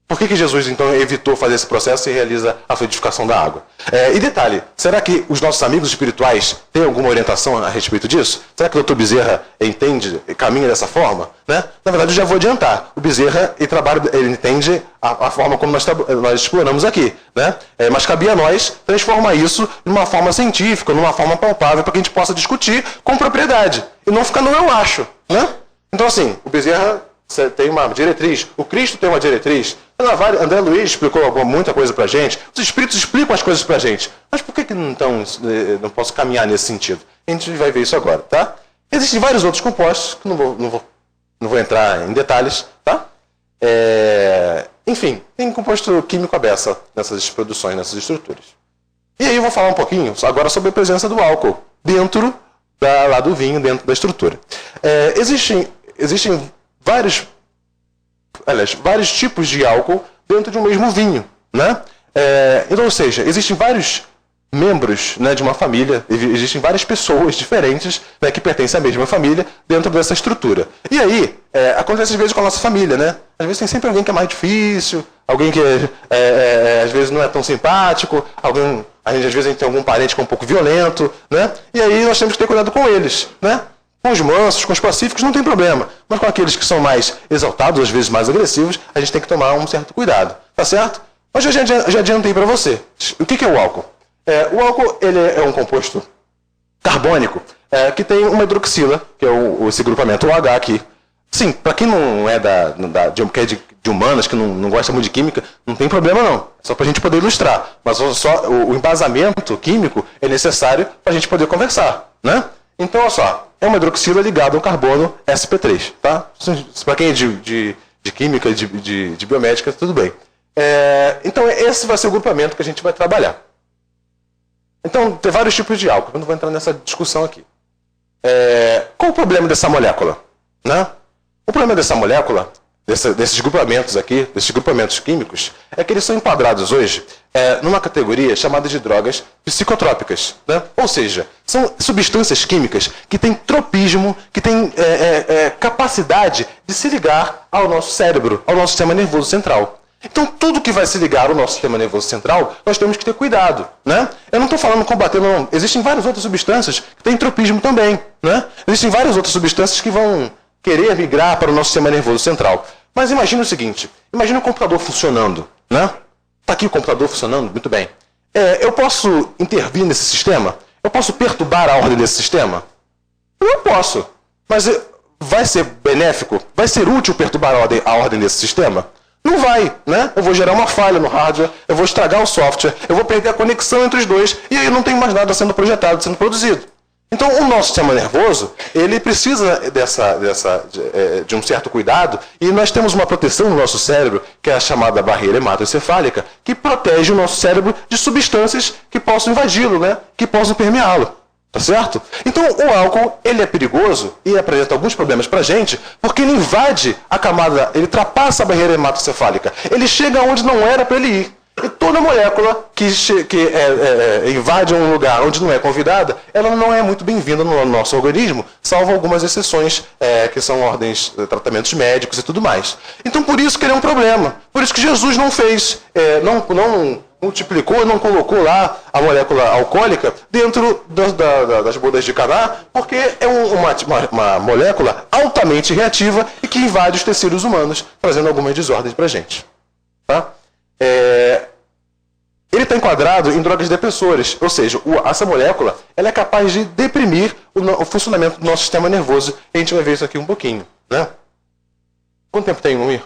Por que Jesus, então, evitou fazer esse processo e realiza a fluidificação da água? E detalhe, será que os nossos amigos espirituais têm alguma orientação a respeito disso? Será que o Dr. Bezerra entende, caminha dessa forma? Né? Na verdade, eu já vou adiantar. O Bezerra, ele entende a forma como nós exploramos aqui. Né? Mas cabia a nós transformar isso numa forma científica, numa forma palpável, para que a gente possa discutir com propriedade. E não ficar no eu acho. Né? Então, assim, o Bezerra tem uma diretriz, o Cristo tem uma diretriz. André Luiz explicou muita coisa pra gente, os espíritos explicam as coisas pra gente. Mas por que então não posso caminhar nesse sentido? A gente vai ver isso agora, tá? Existem vários outros compostos, que não vou entrar em detalhes, tá? Enfim, tem composto químico à beça nessas produções, nessas estruturas. E aí eu vou falar um pouquinho agora sobre a presença do álcool dentro lá do vinho, dentro da estrutura. Existem vários tipos de álcool dentro de um mesmo vinho, né? Então, ou seja, existem vários membros, né, de uma família, existem várias pessoas diferentes, né, que pertencem à mesma família dentro dessa estrutura. E aí, acontece às vezes com a nossa família, né? Às vezes tem sempre alguém que é mais difícil, alguém que às vezes não é tão simpático, às vezes a gente tem algum parente que é um pouco violento, né? E aí nós temos que ter cuidado com eles, né? Com os mansos, com os pacíficos, não tem problema. Mas com aqueles que são mais exaltados, às vezes mais agressivos, a gente tem que tomar um certo cuidado. Tá certo? Mas eu já adiantei para você. O que é o álcool? O álcool ele é um composto carbônico que tem uma hidroxila, que é esse grupamento OH aqui. Sim, para quem não é que é de humanas, que não gosta muito de química, não tem problema não. É só para a gente poder ilustrar. Mas o embasamento químico é necessário para a gente poder conversar. Né? Então, olha só. É uma hidroxila ligada ao carbono sp3, tá? Para quem é de química, de biomédica, tudo bem. Então, esse vai ser o grupamento que a gente vai trabalhar. Então, tem vários tipos de álcool. Eu não vou entrar nessa discussão aqui. Qual o problema dessa molécula? Né? O problema dessa molécula, desses grupamentos aqui, desses grupamentos químicos, é que eles são enquadrados hoje numa categoria chamada de drogas psicotrópicas. Né? Ou seja, são substâncias químicas que têm tropismo, que têm capacidade de se ligar ao nosso cérebro, ao nosso sistema nervoso central. Então, tudo que vai se ligar ao nosso sistema nervoso central, nós temos que ter cuidado. Né? Eu não estou falando combater, não. Existem várias outras substâncias que têm tropismo também. Né? Existem várias outras substâncias que vão querer migrar para o nosso sistema nervoso central. Mas imagine o seguinte, imagine o computador funcionando, né? Está aqui o computador funcionando, muito bem. Eu posso intervir nesse sistema? Eu posso perturbar a ordem desse sistema? Eu posso, mas vai ser benéfico? Vai ser útil perturbar a ordem desse sistema? Não vai, né? Eu vou gerar uma falha no hardware, eu vou estragar o software, eu vou perder a conexão entre os dois, e aí não tem mais nada sendo projetado, sendo produzido. Então, o nosso sistema nervoso, ele precisa de um certo cuidado, e nós temos uma proteção no nosso cérebro, que é a chamada barreira hematoencefálica, que protege o nosso cérebro de substâncias que possam invadi-lo, né? Que possam permeá-lo. Tá certo? Então, o álcool, ele é perigoso e apresenta alguns problemas pra gente, porque ele invade a camada, ele ultrapassa a barreira hematoencefálica. Ele chega onde não era para ele ir. E toda molécula que invade um lugar onde não é convidada, ela não é muito bem-vinda no nosso organismo, salvo algumas exceções, que são ordens, tratamentos médicos e tudo mais. Então, por isso que ele é um problema. Por isso que Jesus não fez, não multiplicou, não colocou lá a molécula alcoólica dentro das bodas de Caná, porque é uma molécula altamente reativa e que invade os tecidos humanos, trazendo algumas desordens para a gente. Tá? Ele está enquadrado em drogas depressoras, ou seja, essa molécula ela é capaz de deprimir o funcionamento do nosso sistema nervoso. A gente vai ver isso aqui um pouquinho. Né? Quanto tempo tem, Lumir?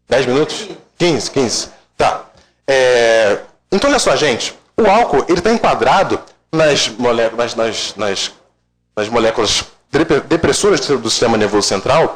10 minutos? 15. Tá. Então, olha só, gente. O álcool está enquadrado nas moléculas depressoras do sistema nervoso central,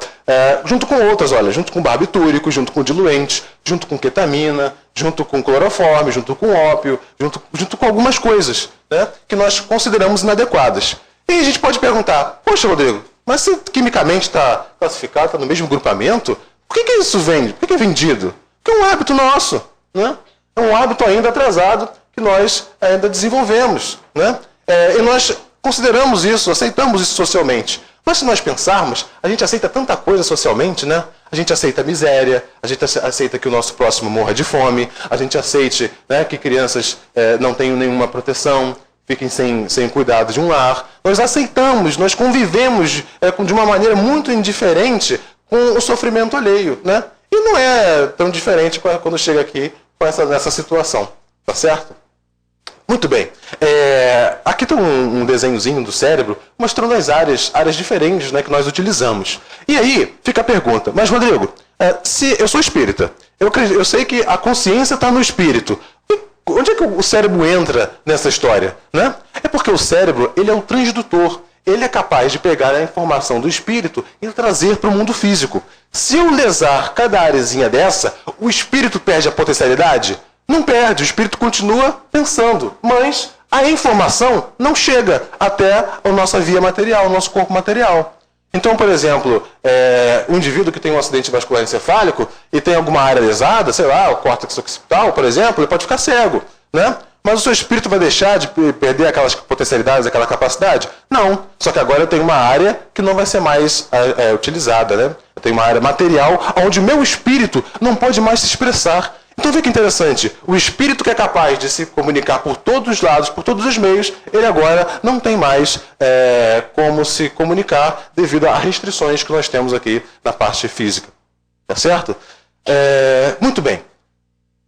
junto com outras, olha, junto com barbitúrico, junto com diluentes, junto com ketamina, junto com cloroforme, junto com ópio, junto com algumas coisas, né, que nós consideramos inadequadas. E a gente pode perguntar, poxa, Rodrigo, mas se quimicamente está classificado, está no mesmo grupamento, por que isso vende? Por que é vendido? Porque é um hábito nosso, né? É um hábito ainda atrasado que nós ainda desenvolvemos, né? E nós consideramos isso, aceitamos isso socialmente. Mas se nós pensarmos, a gente aceita tanta coisa socialmente, né? A gente aceita a miséria, a gente aceita que o nosso próximo morra de fome, a gente aceite, né, que crianças não tenham nenhuma proteção, fiquem sem cuidado de um lar. Nós aceitamos, nós convivemos de uma maneira muito indiferente com o sofrimento alheio, né? E não é tão diferente quando chega aqui nessa situação, tá certo? Muito bem. Aqui tem um desenhozinho do cérebro mostrando as áreas diferentes, né, que nós utilizamos. E aí fica a pergunta, mas Rodrigo, se eu sou espírita, eu sei que a consciência está no espírito. Onde é que o cérebro entra nessa história? Né? É porque o cérebro ele é o transdutor. Ele é capaz de pegar a informação do espírito e trazer para o mundo físico. Se eu lesar cada areazinha dessa, o espírito perde a potencialidade? Não perde, o espírito continua pensando, mas a informação não chega até a nossa via material, o nosso corpo material. Então, por exemplo, um indivíduo que tem um acidente vascular encefálico e tem alguma área lesada, sei lá, o córtex occipital, por exemplo, ele pode ficar cego, né? Mas o seu espírito vai deixar de perder aquelas potencialidades, aquela capacidade? Não. Só que agora eu tenho uma área que não vai ser mais utilizada, né? Eu tenho uma área material onde o meu espírito não pode mais se expressar. Então, vê que interessante. O espírito que é capaz de se comunicar por todos os lados, por todos os meios, ele agora não tem mais como se comunicar devido a restrições que nós temos aqui na parte física. Tá certo? Muito bem.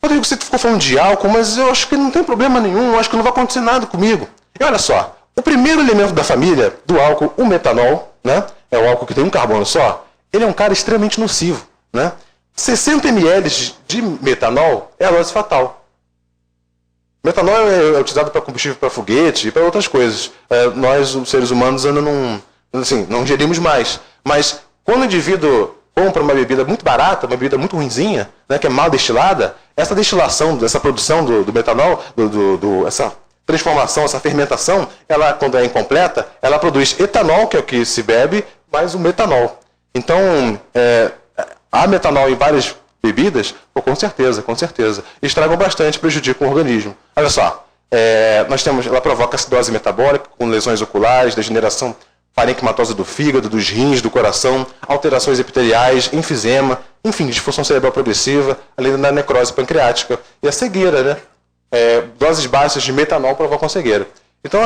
Rodrigo, você ficou falando de álcool, mas eu acho que não tem problema nenhum, eu acho que não vai acontecer nada comigo. E olha só, o primeiro elemento da família do álcool, o metanol, né? É o álcool que tem um carbono só, ele é um cara extremamente nocivo, né? 60 ml de metanol é a dose fatal. Metanol é utilizado para combustível para foguete e para outras coisas. Nós, os seres humanos, ainda não ingerimos mais. Mas quando o indivíduo compra uma bebida muito barata, uma bebida muito ruinzinha, né, que é mal destilada, essa destilação, essa produção do metanol, essa transformação, essa fermentação, ela, quando é incompleta, ela produz etanol, que é o que se bebe, mais o metanol. Então, há metanol em várias bebidas? Com certeza. Estragam bastante, prejudicam o organismo. Olha só, ela provoca acidose metabólica, com lesões oculares, degeneração parenquimatosa do fígado, dos rins, do coração, alterações epiteliais, enfisema, enfim, disfunção cerebral progressiva, além da necrose pancreática. E a cegueira, né? Doses baixas de metanol provocam cegueira. Então,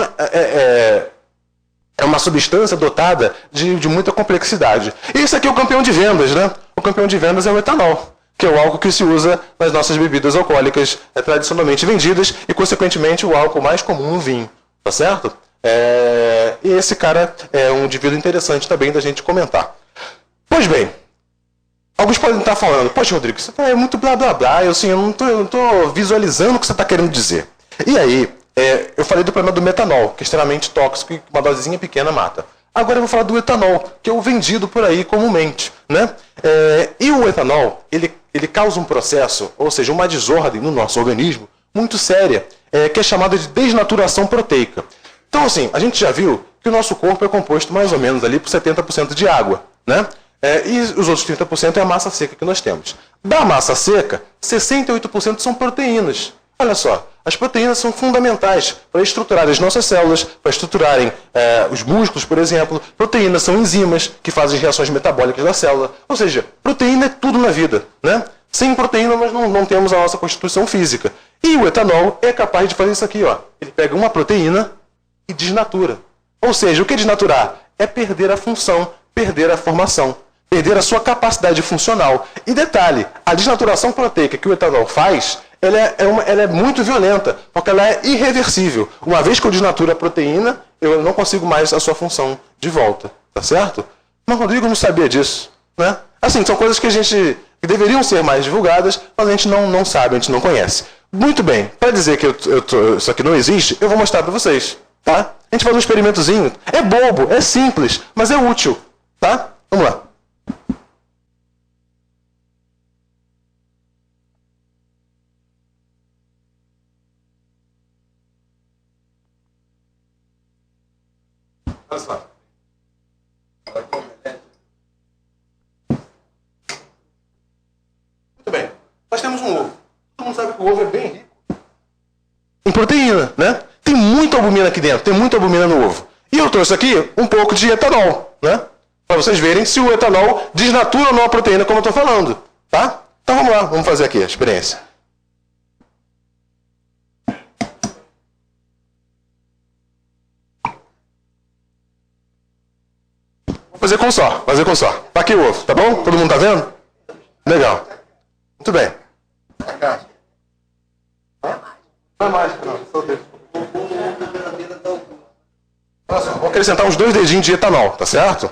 É uma substância dotada de muita complexidade. E esse aqui é o campeão de vendas, né? O campeão de vendas é o etanol, que é o álcool que se usa nas nossas bebidas alcoólicas tradicionalmente vendidas e, consequentemente, o álcool mais comum no vinho. Tá certo? E esse cara é um indivíduo interessante também da gente comentar. Pois bem, alguns podem estar falando, poxa, Rodrigo, você é muito blá blá blá, eu não estou visualizando o que você está querendo dizer. E aí, eu falei do problema do metanol, que é extremamente tóxico e uma dosezinha pequena mata. Agora eu vou falar do etanol, que é o vendido por aí comumente, né? E o etanol, ele causa um processo, ou seja, uma desordem no nosso organismo muito séria, que é chamada de desnaturação proteica. Então, assim, a gente já viu que o nosso corpo é composto mais ou menos ali por 70% de água, né? E os outros 30% é a massa seca que nós temos. Da massa seca, 68% são proteínas. Olha só, as proteínas são fundamentais para estruturar as nossas células, para estruturarem os músculos, por exemplo. Proteínas são enzimas que fazem reações metabólicas da célula. Ou seja, proteína é tudo na vida, né? Sem proteína nós não temos a nossa constituição física. E o etanol é capaz de fazer isso aqui, ó. Ele pega uma proteína e desnatura. Ou seja, o que é desnaturar? É perder a função, perder a formação, perder a sua capacidade funcional. E detalhe, a desnaturação proteica que o etanol faz, ela é muito violenta, porque ela é irreversível. Uma vez que eu desnaturo a proteína, eu não consigo mais a sua função de volta. Tá certo? Mas o Rodrigo não sabia disso, né? Assim, são coisas que que deveriam ser mais divulgadas, mas a gente não sabe, a gente não conhece. Muito bem, para dizer que isso aqui não existe, eu vou mostrar para vocês. Tá? A gente faz um experimentozinho. É bobo, é simples, mas é útil. Tá? Vamos lá. Olha só. Muito bem. Nós temos um ovo. Todo mundo sabe que o ovo é bem rico em proteína, né? Tem muita albumina aqui dentro, tem muita albumina no ovo. E eu trouxe aqui um pouco de etanol, né? Para vocês verem se o etanol desnatura ou não a proteína, como eu estou falando, tá? Então vamos lá, vamos fazer aqui a experiência. Vou fazer com só, Tá aqui o ovo, tá bom? Todo mundo tá vendo? Legal. Muito bem. Não é mágica, não. Só o dedo. Olha só, vou acrescentar uns 2 dedinhos de etanol, tá certo? O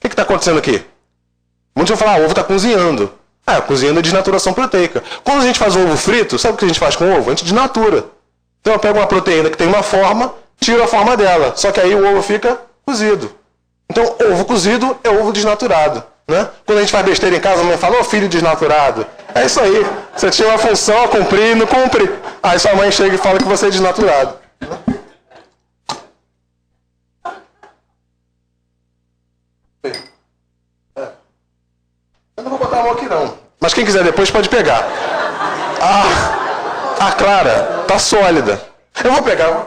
que está acontecendo aqui? Muitos vão falar, o ovo está cozinhando. Cozinhando é desnaturação proteica. Quando a gente faz um ovo frito, sabe o que a gente faz com o ovo? A gente desnatura. Então eu pego uma proteína que tem uma forma, tiro a forma dela. Só que aí o ovo fica cozido. Então, ovo cozido é ovo desnaturado. Né? Quando a gente faz besteira em casa, a mãe fala, ô filho desnaturado. É isso aí. Você tinha uma função a cumprir e não cumpre. Aí sua mãe chega e fala que você é desnaturado. Eu não vou botar a mão aqui não. Mas quem quiser depois pode pegar. A clara tá sólida. Eu vou pegar.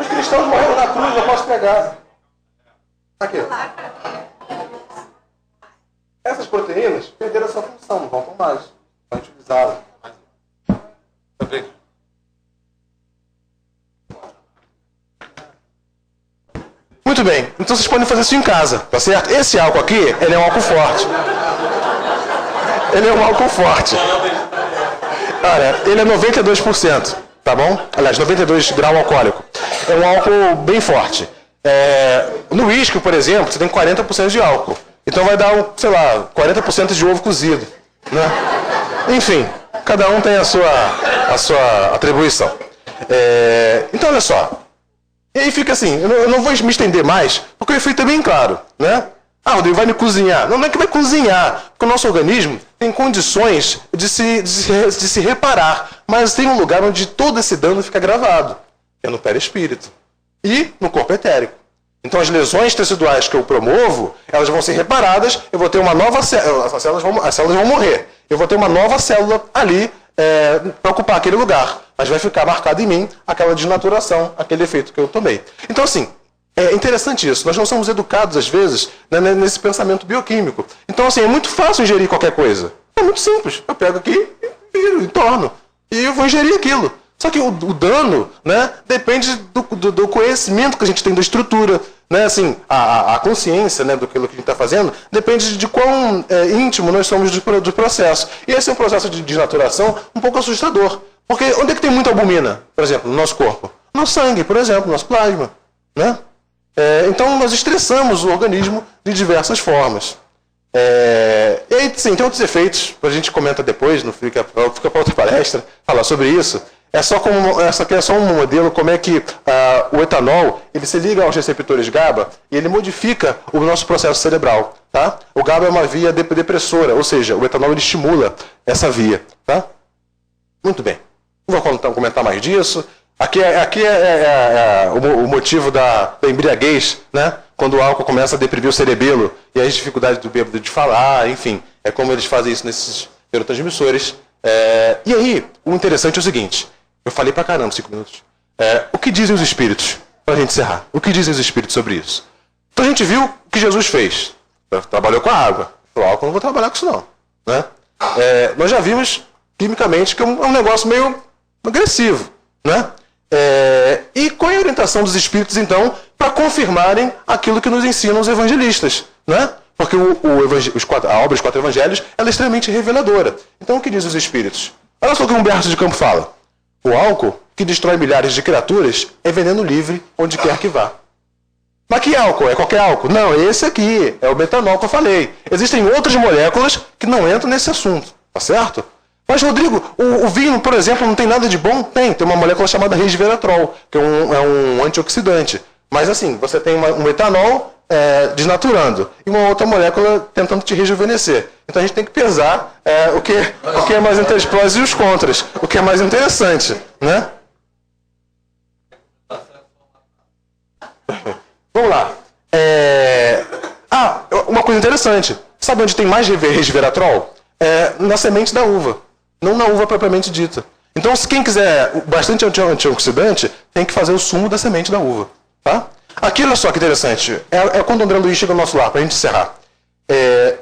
Os cristãos morreram na cruz, eu posso pegar. Aqui. Essas proteínas perderam essa função, não voltam mais. Vai utilizá-las. Muito bem, então vocês podem fazer isso em casa, tá certo? Esse álcool aqui, ele é um álcool forte. Olha, ele é 92%, tá bom? Aliás, 92 grau alcoólico. É um álcool bem forte. No uísque, por exemplo, você tem 40% de álcool. Então vai dar, 40% de ovo cozido. Né? Enfim, cada um tem a sua atribuição. Então, olha só. E aí fica assim, eu não vou me estender mais, porque o efeito é bem claro. Né? Rodrigo, vai me cozinhar. Não é que vai cozinhar, porque o nosso organismo tem condições de se reparar. Mas tem um lugar onde todo esse dano fica gravado, que é no perispírito e no corpo etérico. Então, as lesões teciduais que eu promovo, elas vão ser reparadas, eu vou ter uma nova célula, as células vão morrer. Eu vou ter uma nova célula ali para ocupar aquele lugar. Mas vai ficar marcado em mim aquela desnaturação, aquele efeito que eu tomei. Então, assim, é interessante isso. Nós não somos educados, às vezes, nesse pensamento bioquímico. Então, assim, é muito fácil ingerir qualquer coisa. É muito simples. Eu pego aqui e viro, e torno. e eu vou ingerir aquilo. Só que o dano, né, depende do conhecimento que a gente tem da estrutura. Né, assim, a consciência, né, do que a gente está fazendo depende de quão íntimo nós somos do processo. E esse é um processo de desnaturação um pouco assustador. Porque onde é que tem muita albumina, por exemplo, no nosso corpo? No sangue, por exemplo, no nosso plasma. Né? Então nós estressamos o organismo de diversas formas. E aí, sim, tem outros efeitos, a gente comenta depois, não fica para outra palestra, falar sobre isso. Essa aqui é só um modelo, como é que o etanol ele se liga aos receptores GABA e ele modifica o nosso processo cerebral. Tá? O GABA é uma via depressora, ou seja, o etanol ele estimula essa via. Tá? Muito bem. Não vou comentar mais disso. Aqui é o motivo da embriaguez, né? Quando o álcool começa a deprimir o cerebelo e as dificuldades do bêbado de falar, enfim. É como eles fazem isso nesses neurotransmissores. E aí, o interessante é o seguinte. Eu falei pra caramba, 5 minutos. O que dizem os espíritos? Pra gente encerrar. O que dizem os espíritos sobre isso? Então a gente viu o que Jesus fez. Trabalhou com a água. O álcool, não vou trabalhar com isso não. Né? Nós já vimos, quimicamente, que é um negócio meio agressivo. Né? E qual é a orientação dos espíritos, então, para confirmarem aquilo que nos ensinam os evangelistas? Né? Porque a obra dos 4 evangelhos ela é extremamente reveladora. Então, o que diz os espíritos? Olha só o que Humberto de Campos fala. O álcool, que destrói milhares de criaturas, é veneno livre onde quer que vá. Mas que álcool? É qualquer álcool? Não, esse aqui é o metanol que eu falei. Existem outras moléculas que não entram nesse assunto. Tá certo? Mas, Rodrigo, o vinho, por exemplo, não tem nada de bom? Tem uma molécula chamada resveratrol, que é um antioxidante. Mas, assim, você tem um etanol desnaturando e uma outra molécula tentando te rejuvenescer. Então, a gente tem que pesar o que é mais entre os prós e os contras, o que é mais interessante. Né? Vamos lá. Uma coisa interessante. Sabe onde tem mais resveratrol? Na semente da uva. Não na uva propriamente dita. Então, se quem quiser bastante antioxidante, tem que fazer o sumo da semente da uva. Tá? Aqui, olha só que interessante. Quando o André Luiz chega ao nosso lar, para a gente encerrar.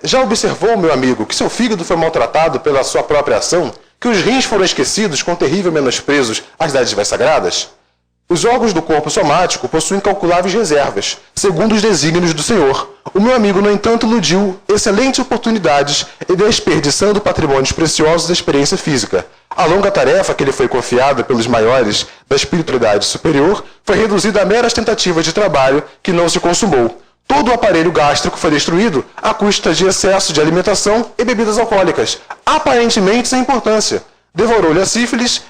Já observou, meu amigo, que seu fígado foi maltratado pela sua própria ação? Que os rins foram esquecidos com terrível menosprezo às dádivas sagradas? Os órgãos do corpo somático possuem incalculáveis reservas, segundo os desígnios do Senhor. O meu amigo, no entanto, iludiu excelentes oportunidades e desperdiçando patrimônios preciosos da experiência física. A longa tarefa que lhe foi confiada pelos maiores da espiritualidade superior foi reduzida a meras tentativas de trabalho que não se consumou. Todo o aparelho gástrico foi destruído à custa de excesso de alimentação e bebidas alcoólicas, aparentemente sem importância. Devorou-lhe a sífilis,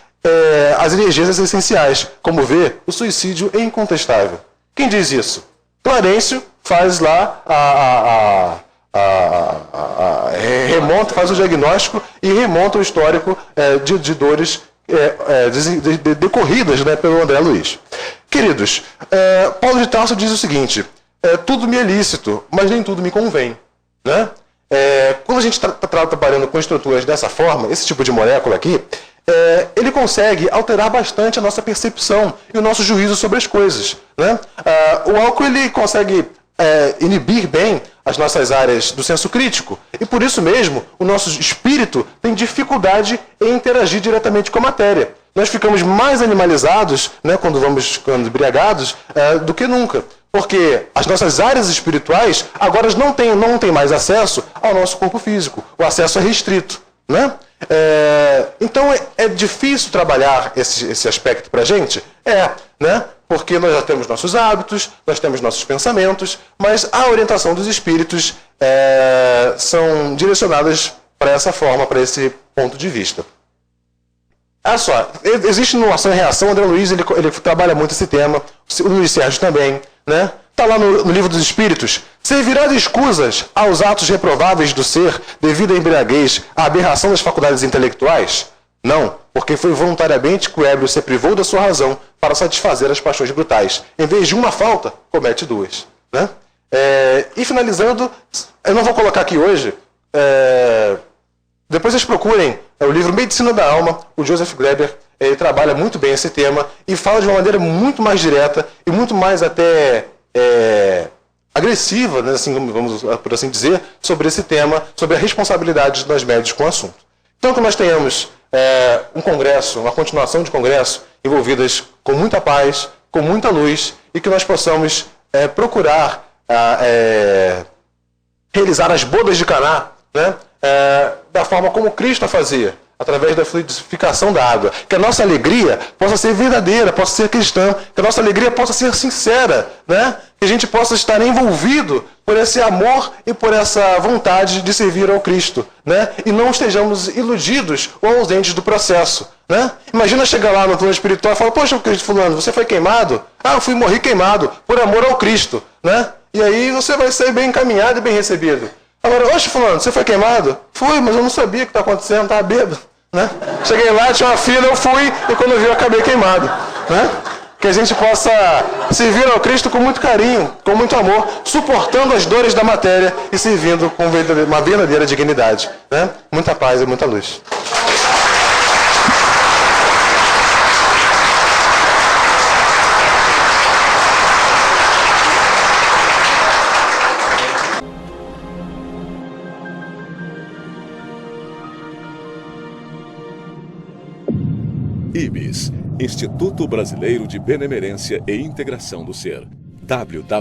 as energias essenciais. Como vê, o suicídio é incontestável. Quem diz isso? Clarencio faz lá remonta, faz o diagnóstico e remonta o histórico de dores decorridas, né, pelo André Luiz. Queridos, Paulo de Tarso diz o seguinte: tudo me é lícito, mas nem tudo me convém. Né? Quando a gente está trabalhando com estruturas dessa forma, esse tipo de molécula aqui, ele consegue alterar bastante a nossa percepção e o nosso juízo sobre as coisas. Né? O álcool ele consegue inibir bem as nossas áreas do senso crítico. E por isso mesmo, o nosso espírito tem dificuldade em interagir diretamente com a matéria. Nós ficamos mais animalizados, né, quando embriagados, do que nunca. Porque as nossas áreas espirituais agora não têm mais acesso ao nosso corpo físico. O acesso é restrito. Né? Então é difícil trabalhar esse aspecto para a gente? Né? Porque nós já temos nossos hábitos, nós temos nossos pensamentos, mas a orientação dos espíritos são direcionadas para essa forma, para esse ponto de vista. Olha só, existe no Ação e Reação, o André Luiz ele trabalha muito esse tema, o Luiz Sérgio também, né? Está lá no Livro dos Espíritos. Servirá de escusas aos atos reprováveis do ser devido à embriaguez, à aberração das faculdades intelectuais? Não, porque foi voluntariamente que o ébrio se privou da sua razão para satisfazer as paixões brutais. Em vez de uma falta, comete 2. Né? E finalizando, eu não vou colocar aqui hoje, depois vocês procurem o livro Medicina da Alma, o Joseph Gleber, ele trabalha muito bem esse tema e fala de uma maneira muito mais direta e muito mais até agressiva, né, assim, vamos por assim dizer, sobre esse tema, sobre a responsabilidade das médias com o assunto. Então, que nós tenhamos um congresso, uma continuação de congresso, envolvidas com muita paz, com muita luz, e que nós possamos procurar realizar as bodas de Caná, né, da forma como Cristo a fazia, através da fluidificação da água. Que a nossa alegria possa ser verdadeira, possa ser cristã, que a nossa alegria possa ser sincera, né? Que a gente possa estar envolvido por esse amor e por essa vontade de servir ao Cristo, né? E não estejamos iludidos ou ausentes do processo, né? Imagina chegar lá no plano espiritual e falar: poxa, fulano, você foi queimado? Ah, eu morri queimado por amor ao Cristo, né? E aí você vai ser bem encaminhado e bem recebido. Agora, oxe, fulano, você foi queimado? Fui, mas eu não sabia o que está acontecendo, estava bêbado, né? Cheguei lá, tinha uma fila, eu fui, e quando eu vi, eu acabei queimado, né? Que a gente possa servir ao Cristo com muito carinho, com muito amor, suportando as dores da matéria e servindo com uma verdadeira dignidade, né? Muita paz e muita luz. IBS, Instituto Brasileiro de Benemerência e Integração do Ser. www.ibis.org